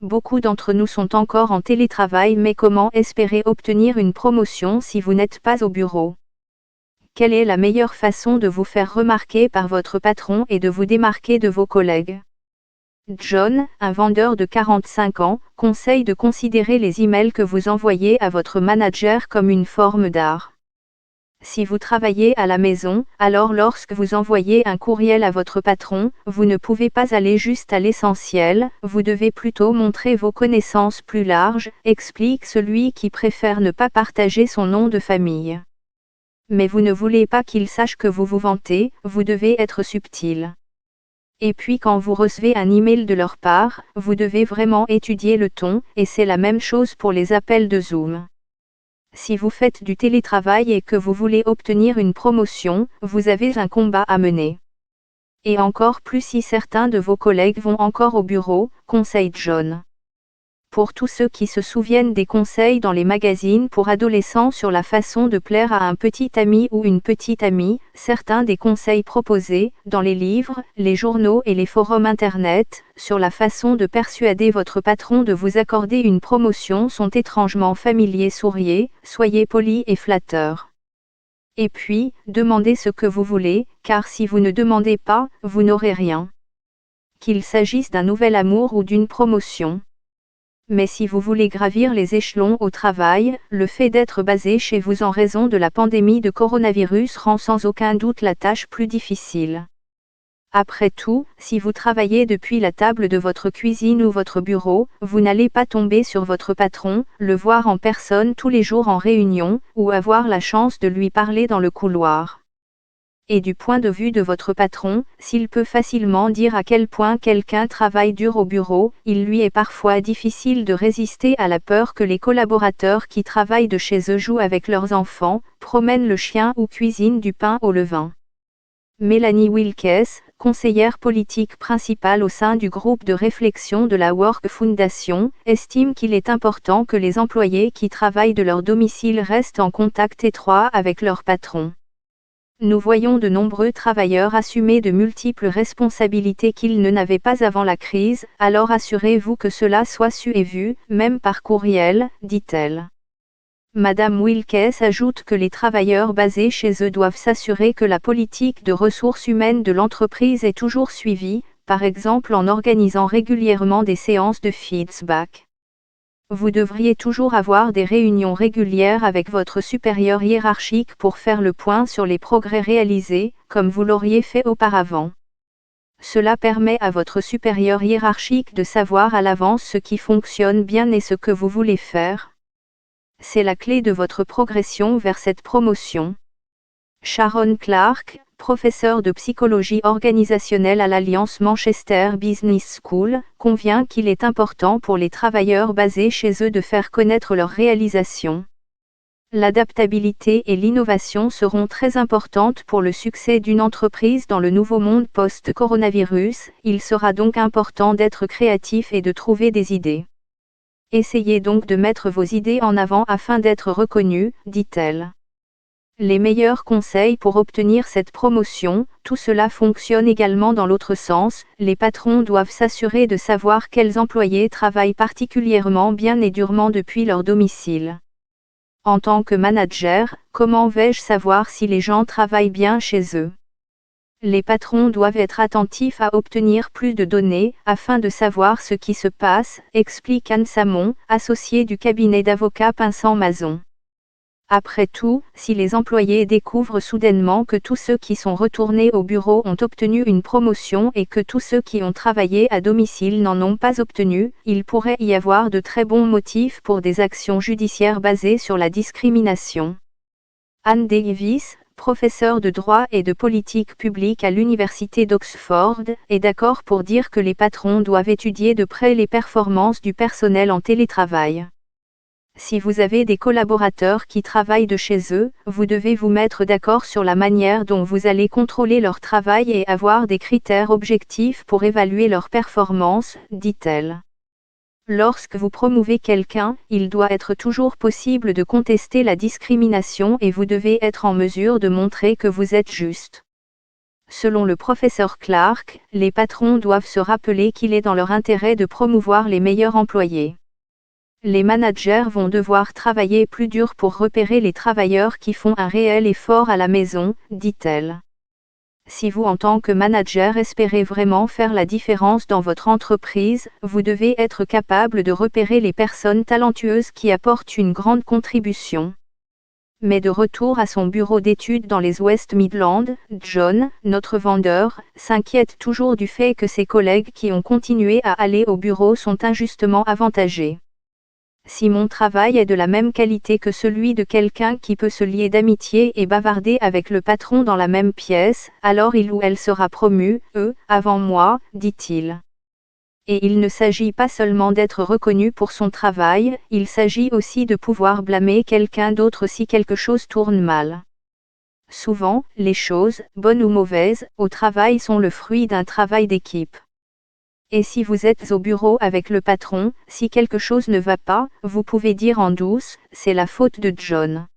Beaucoup d'entre nous sont encore en télétravail, mais comment espérer obtenir une promotion si vous n'êtes pas au bureau? Quelle est la meilleure façon de vous faire remarquer par votre patron et de vous démarquer de vos collègues? John, un vendeur de 45 ans, conseille de considérer les emails que vous envoyez à votre manager comme une forme d'art. Si vous travaillez à la maison, alors lorsque vous envoyez un courriel à votre patron, vous ne pouvez pas aller juste à l'essentiel, vous devez plutôt montrer vos connaissances plus larges, explique celui qui préfère ne pas partager son nom de famille. Mais vous ne voulez pas qu'il sache que vous vous vantez, vous devez être subtil. Et puis quand vous recevez un email de leur part, vous devez vraiment étudier le ton, et c'est la même chose pour les appels de Zoom. Si vous faites du télétravail et que vous voulez obtenir une promotion, vous avez un combat à mener. Et encore plus si certains de vos collègues vont encore au bureau, conseille John. Pour tous ceux qui se souviennent des conseils dans les magazines pour adolescents sur la façon de plaire à un petit ami ou une petite amie, certains des conseils proposés, dans les livres, les journaux et les forums internet, sur la façon de persuader votre patron de vous accorder une promotion sont étrangement familiers. Soyez poli et flatteur. Et puis, demandez ce que vous voulez, car si vous ne demandez pas, vous n'aurez rien. Qu'il s'agisse d'un nouvel amour ou d'une promotion. Mais si vous voulez gravir les échelons au travail, le fait d'être basé chez vous en raison de la pandémie de coronavirus rend sans aucun doute la tâche plus difficile. Après tout, si vous travaillez depuis la table de votre cuisine ou votre bureau, vous n'allez pas tomber sur votre patron, le voir en personne tous les jours en réunion, ou avoir la chance de lui parler dans le couloir. Et du point de vue de votre patron, s'il peut facilement dire à quel point quelqu'un travaille dur au bureau, il lui est parfois difficile de résister à la peur que les collaborateurs qui travaillent de chez eux jouent avec leurs enfants, promènent le chien ou cuisinent du pain au levain. Mélanie Wilkes, conseillère politique principale au sein du groupe de réflexion de la Work Foundation, estime qu'il est important que les employés qui travaillent de leur domicile restent en contact étroit avec leur patron. Nous voyons de nombreux travailleurs assumer de multiples responsabilités qu'ils ne n'avaient pas avant la crise, alors assurez-vous que cela soit su et vu, même par courriel, dit-elle. Madame Wilkes ajoute que les travailleurs basés chez eux doivent s'assurer que la politique de ressources humaines de l'entreprise est toujours suivie, par exemple en organisant régulièrement des séances de feedback. Vous devriez toujours avoir des réunions régulières avec votre supérieur hiérarchique pour faire le point sur les progrès réalisés, comme vous l'auriez fait auparavant. Cela permet à votre supérieur hiérarchique de savoir à l'avance ce qui fonctionne bien et ce que vous voulez faire. C'est la clé de votre progression vers cette promotion. Sharon Clark, professeure de psychologie organisationnelle à l'Alliance Manchester Business School, convient qu'il est important pour les travailleurs basés chez eux de faire connaître leurs réalisations. L'adaptabilité et l'innovation seront très importantes pour le succès d'une entreprise dans le nouveau monde post-coronavirus, il sera donc important d'être créatif et de trouver des idées. Essayez donc de mettre vos idées en avant afin d'être reconnu, dit-elle. Les meilleurs conseils pour obtenir cette promotion, tout cela fonctionne également dans l'autre sens, les patrons doivent s'assurer de savoir quels employés travaillent particulièrement bien et durement depuis leur domicile. En tant que manager, comment vais-je savoir si les gens travaillent bien chez eux? Les patrons doivent être attentifs à obtenir plus de données, afin de savoir ce qui se passe, explique Anne Samon, associée du cabinet d'avocats Pinsent Mazon. Après tout, si les employés découvrent soudainement que tous ceux qui sont retournés au bureau ont obtenu une promotion et que tous ceux qui ont travaillé à domicile n'en ont pas obtenu, il pourrait y avoir de très bons motifs pour des actions judiciaires basées sur la discrimination. Anne Davis, professeure de droit et de politique publique à l'université d'Oxford, est d'accord pour dire que les patrons doivent étudier de près les performances du personnel en télétravail. Si vous avez des collaborateurs qui travaillent de chez eux, vous devez vous mettre d'accord sur la manière dont vous allez contrôler leur travail et avoir des critères objectifs pour évaluer leur performance, dit-elle. Lorsque vous promouvez quelqu'un, il doit être toujours possible de contester la discrimination et vous devez être en mesure de montrer que vous êtes juste. Selon le professeur Clark, les patrons doivent se rappeler qu'il est dans leur intérêt de promouvoir les meilleurs employés. Les managers vont devoir travailler plus dur pour repérer les travailleurs qui font un réel effort à la maison, dit-elle. Si vous en tant que manager espérez vraiment faire la différence dans votre entreprise, vous devez être capable de repérer les personnes talentueuses qui apportent une grande contribution. Mais de retour à son bureau d'études dans les West Midlands, John, notre vendeur, s'inquiète toujours du fait que ses collègues qui ont continué à aller au bureau sont injustement avantagés. Si mon travail est de la même qualité que celui de quelqu'un qui peut se lier d'amitié et bavarder avec le patron dans la même pièce, alors il ou elle sera promu, avant moi, dit-il. Et il ne s'agit pas seulement d'être reconnu pour son travail, il s'agit aussi de pouvoir blâmer quelqu'un d'autre si quelque chose tourne mal. Souvent, les choses, bonnes ou mauvaises, au travail sont le fruit d'un travail d'équipe. Et si vous êtes au bureau avec le patron, si quelque chose ne va pas, vous pouvez dire en douce, c'est la faute de John.